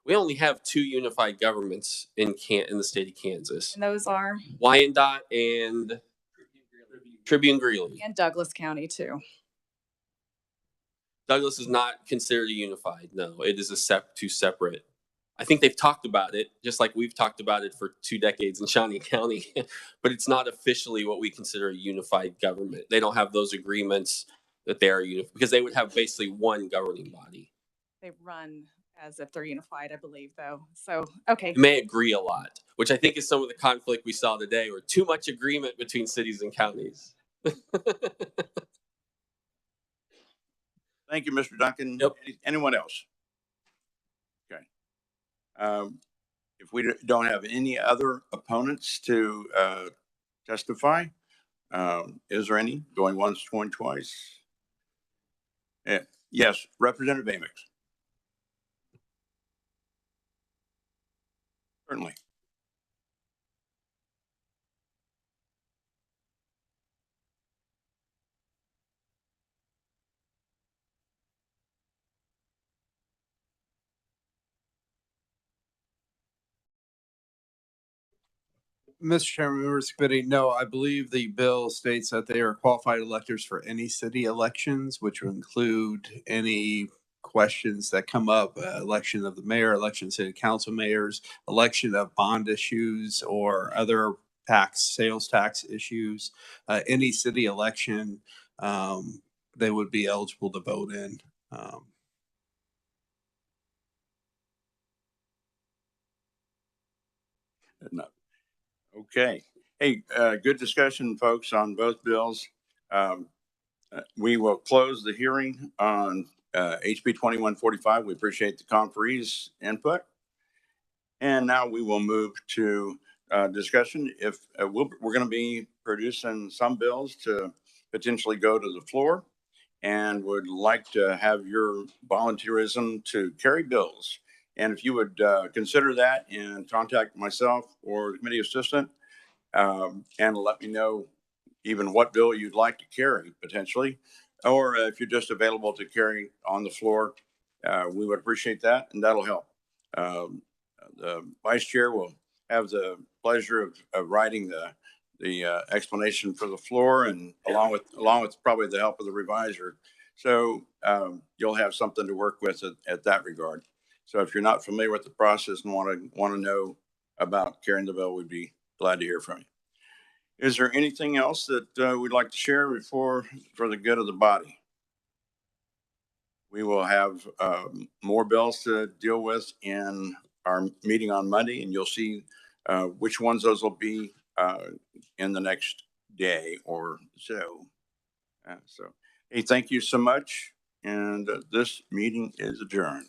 We only have two unified governments in the state of Kansas. And those are Wyandotte and Tribune Greeley. And Douglas County too. Douglas is not considered a unified. No, it is two separate. I think they've talked about it, just like we've talked about it for 2 decades in Shawnee County, but it's not officially what we consider a unified government. They don't have those agreements that they are unified, because they would have basically one governing body. They run as if they're unified, I believe, though. So, okay. They may agree a lot, which I think is some of the conflict we saw today, or too much agreement between cities and counties. Thank you, Mr. Duncan. Yep. Anyone else? Okay. If we don't have any other opponents to testify, is there any? Going once, going twice? Yeah. Yes, Representative Amix. Certainly. Mr. Chairman, members of the committee, no, I believe the bill states that they are qualified electors for any city elections, which will include any questions that come up, election of the mayor, election of city council mayors, election of bond issues or other sales tax issues, any city election, they would be eligible to vote in. No. Okay. Hey, good discussion, folks, on both bills. We will close the hearing on HB 2145. We appreciate the conferee's input. And now we will move to discussion. If we're going to be producing some bills to potentially go to the floor, and would like to have your volunteerism to carry bills. And if you would consider that and contact myself or the committee assistant and let me know even what bill you'd like to carry potentially, or if you're just available to carry on the floor, we would appreciate that, and that'll help. The vice chair will have the pleasure of writing the explanation for the floor, and along with probably the help of the reviser. So you'll have something to work with at that regard. So if you're not familiar with the process and want to know about carrying the bill, we'd be glad to hear from you. Is there anything else that we'd like to share for the good of the body? We will have more bills to deal with in our meeting on Monday, and you'll see which ones those will be in the next day or so. So, hey, thank you so much. And this meeting is adjourned.